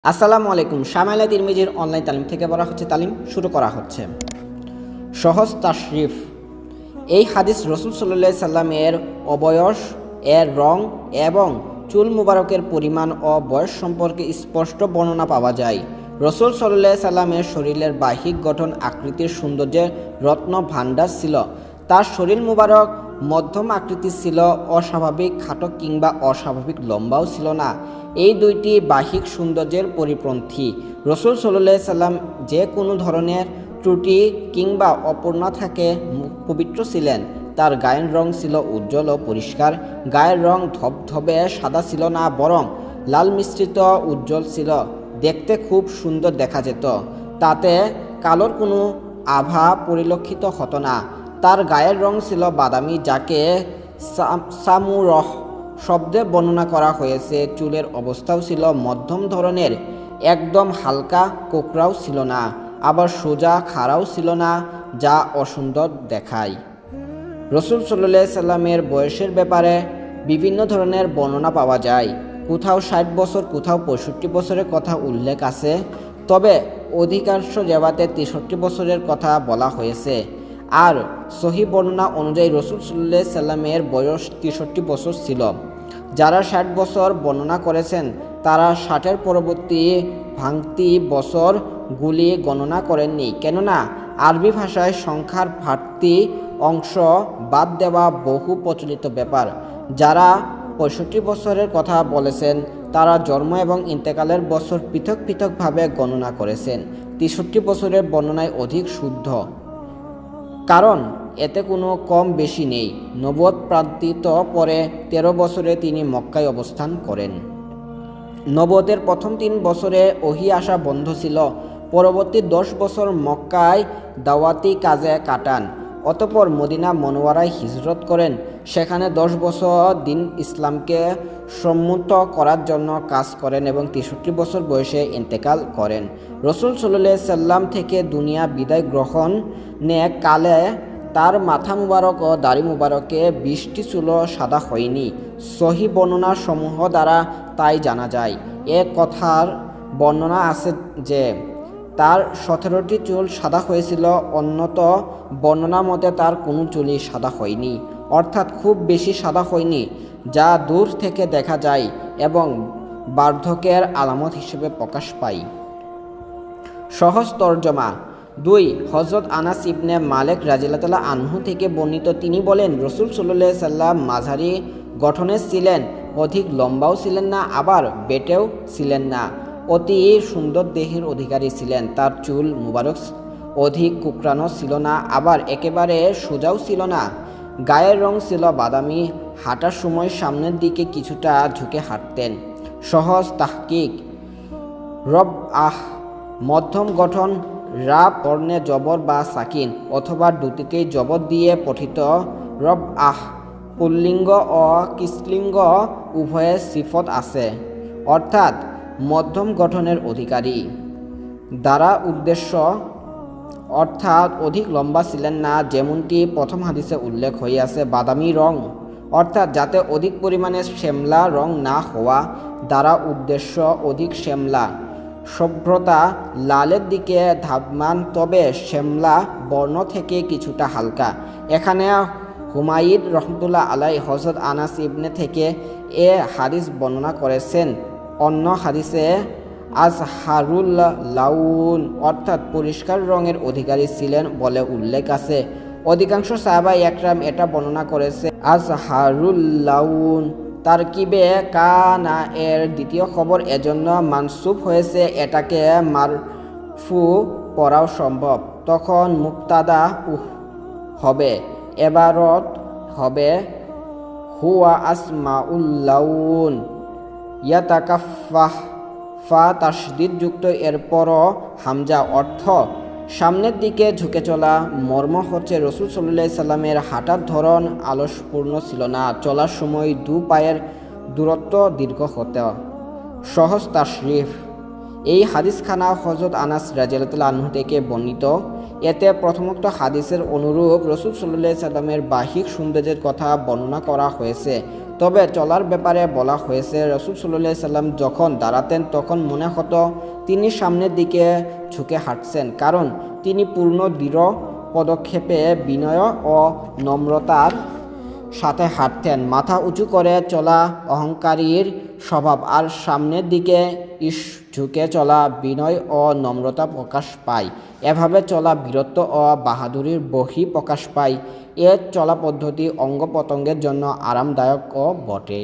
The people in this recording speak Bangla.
আসসালামু আলাইকুম। শামাইলা তিরমিজির অনলাইন তালিম থেকে বলা হচ্ছে তালিম শুরু করা হচ্ছে। সহজ তাশরিফ। এই হাদিস রসুল সাল্লাল্লাহু আলাইহি সাল্লামের অবয়স, এর রং এবং চুল মুবারকের পরিমাণ ও বয়স সম্পর্কে স্পষ্ট বর্ণনা পাওয়া যায়। রসুল সাল্লাল্লাহু আলাইহি সাল্লামের শরীরের বাহ্যিক গঠন আকৃতির সৌন্দর্যের রত্ন ভাণ্ডার ছিল। তার শরীর মুবারক মধ্যম আকৃতির ছিল, অস্বাভাবিক খাটো কিংবা অস্বাভাবিক লম্বাও ছিল না। এই দুইটি বাহ্যিক সৌন্দর্যের পরিপন্থী। রসুল সাল্লাল্লাহু আলাইহি সাল্লাম যে কোনো ধরনের ত্রুটি কিংবা অপূর্ণ থেকে পবিত্র ছিলেন। তার গায়ের রং ছিল উজ্জ্বল ও পরিষ্কার। গায়ের রং ধবধবে সাদা ছিল না, বরং লাল মিশ্রিত উজ্জ্বল ছিল। দেখতে খুব সুন্দর দেখা যেত, তাতে কালোর কোনো আভা পরিলক্ষিত হতো না। তার গায়ের রং ছিল বাদামি, যাকে সামুরহ শব্দে বর্ণনা করা হয়েছে। চুলের অবস্থাও ছিল মধ্যম ধরনের, একদম হালকা কোকড়াও ছিল না, আবার সোজা খাড়াও ছিল না, যা অসুন্দর দেখায়। রসুল সাল্লাল্লাহু আলাইহি সাল্লামের বয়সের ব্যাপারে বিভিন্ন ধরনের বর্ণনা পাওয়া যায়। কোথাও 60 বছর, কোথাও 65 বছরের কথা উল্লেখ আছে, তবে অধিকাংশ জায়গাতে 63 বছরের কথা বলা হয়েছে। আর সহিহ বর্ণনা অনুযায়ী রসুল সাল্লাল্লাহু আলাইহি সাল্লামের বয়স 63 বছর ছিল। যারা 60 বছর বর্ণনা করেছেন তারা 60-এর পরবর্তী ভাঙতি বছরগুলি গণনা করেননি, কেননা আরবি ভাষায় সংখ্যার ভাঙতি অংশ বাদ দেওয়া বহু প্রচলিত ব্যাপার। যারা 65 বছরের কথা বলেছেন তারা জন্ম এবং ইন্তেকালের বছর পৃথক পৃথকভাবে গণনা করেছেন। 63 বছরের বর্ণনায় অধিক শুদ্ধ, কারণ এতে কোনো কম বেশি নেই। নবুয়ত প্রাপ্তির পরে 13 বছরে তিনি মক্কায় অবস্থান করেন। নবুয়তের প্রথম 3 বছরে ওহী আসা বন্ধ ছিল। পরবর্তী 10 বছর মক্কায় দাওয়াতি কাজে কাটান। অতঃপর মদিনা মনোয়ারায় হিজরত করেন। সেখানে 10 বছর দিন ইসলামকে সম্মত করার জন্য কাজ করেন এবং 63 বছর বয়সে ইন্তেকাল করেন। রসুল সাল্লাল্লাহু আলাইহি সাল্লাম থেকে দুনিয়া বিদায় গ্রহণে কালে তার মাথা মুবারক ও দাড়ি মুবারকে 20টি চুল সাদা হয়নি। সহিহ বর্ণনা সমূহ দ্বারা তাই জানা যায়। এ কথার বর্ণনা আছে যে তার 17টি চুল সাদা হয়েছিল। অন্যত বর্ণনা মতে তার কোনো চুলই সাদা হয়নি, অর্থাৎ খুব বেশি সাদা হয়নি, যা দূর থেকে দেখা যায় এবং বার্ধক্যের আলামত হিসেবে প্রকাশ পায়। সহজ তর্জমা। 2. হযরত আনাস ইবনে মালিক রাদিয়াল্লাহু আনহু থেকে বর্ণিত, তিনি বলেন, রসুল সাল্লাল্লাহু আলাইহি সাল্লাম মাঝারি গঠনের ছিলেন, অধিক লম্বাও ছিলেন না, আবার বেটেও ছিলেন না। অতি সুন্দর দেহের অধিকারী ছিলেন। তার চুল মুবারক অধিক কুকড়ানো ছিল না, আবার একেবারে সোজাও ছিল না। গায়ের রং ছিল বাদামি। হাঁটার সময় সামনের দিকে কিছুটা ঝুঁকে হাঁটতেন। সহজ তাহকিক। মধ্যম গঠন। রা বর্ণে জবর বা সাকিন অথবা দুটিকেই জবর দিয়ে পঠিত। পুল্লিঙ্গ ও স্ত্রীলিঙ্গ উভয়ের সিফত আছে, অর্থাৎ মধ্যম গঠনের অধিকারী। দ্বারা উদ্দেশ্য, অর্থাৎ অধিক লম্বা ছিলেন না, যেমনটি প্রথম হাদিসে উল্লেখ হইয়াছে। বাদামি রং, অর্থাৎ যাতে অধিক পরিমাণে শ্যামলা রং না হওয়া। দ্বারা উদ্দেশ্য অধিক শ্যামলা। সভ্রতা, লালের দিকে ধাবমান, তবে শ্যামলা বর্ণ থেকে কিছুটা হালকা। এখানে হুমায়ুন রহমতুল্লাহ আলাইহি হযরত আনাস ইবনে থেকে এ হাদিস বর্ণনা করেছেন। অন্য হাদিসে আজহারুল লাউন, অর্থাৎ পরিষ্কার রঙের অধিকারী ছিলেন বলে উল্লেখ আছে। অধিকাংশ সাহাবা একরাম এটা বর্ণনা করেছে আজহারুল লাউন। তারকিবে কানা এর দ্বিতীয় খবর এজন্য মানসুব হয়েছে, এটাকে মারফু পড়াও সম্ভব। তখন মুক্তাদা হবে, এবারত হবে হুয়া আসমাউল লাউন ইয়াতাকাফাহ, ফা তাসদীদ যুক্ত, এরপরও হামজা। অর্থ সামনের দিকে ঝুঁকে চলা। মর্ম হচ্ছে রসুল সাল্লাল্লাহু আলাইহি সাল্লামের হাঁটার ধরন আলসপূর্ণ ছিল না। চলার সময় দু পায়ের দূরত্ব দীর্ঘ হতো। সহজ তাশরিফ। এই হাদিসখানা হযরত আনাস রাদিয়াল্লাহু আনহু থেকে বর্ণিত। এতে প্রথমোক্ত হাদিসের অনুরূপ রসুল সাল্লাল্লাহু আলাইহি সাল্লামের বাহ্যিক সৌন্দর্যের কথা বর্ণনা করা হয়েছে, তবে চলার ব্যাপারে বলা হয়েছে রাসূল সাল্লাল্লাহু আলাইহি সাল্লাম যখন দাঁড়াতেন তখন মনে হতো তিনি সামনের দিকে ঝুঁকে হাঁটছেন, কারণ তিনি পূর্ণ দৃঢ় পদক্ষেপে বিনয় ও নম্রতার সাথে হাঁটতেন। মাথা উঁচু করে চলা অহংকারীর স্বভাব, আর সামনের দিকে ঝুঁকে চলা বিনয় ও নম্রতা প্রকাশ পায়। এভাবে চলা বীরত্ব ও বাহাদুরির বহি প্রকাশ পায়। এ চলা পদ্ধতি অঙ্গ প্রত্যঙ্গের জন্য আরামদায়কও বটে।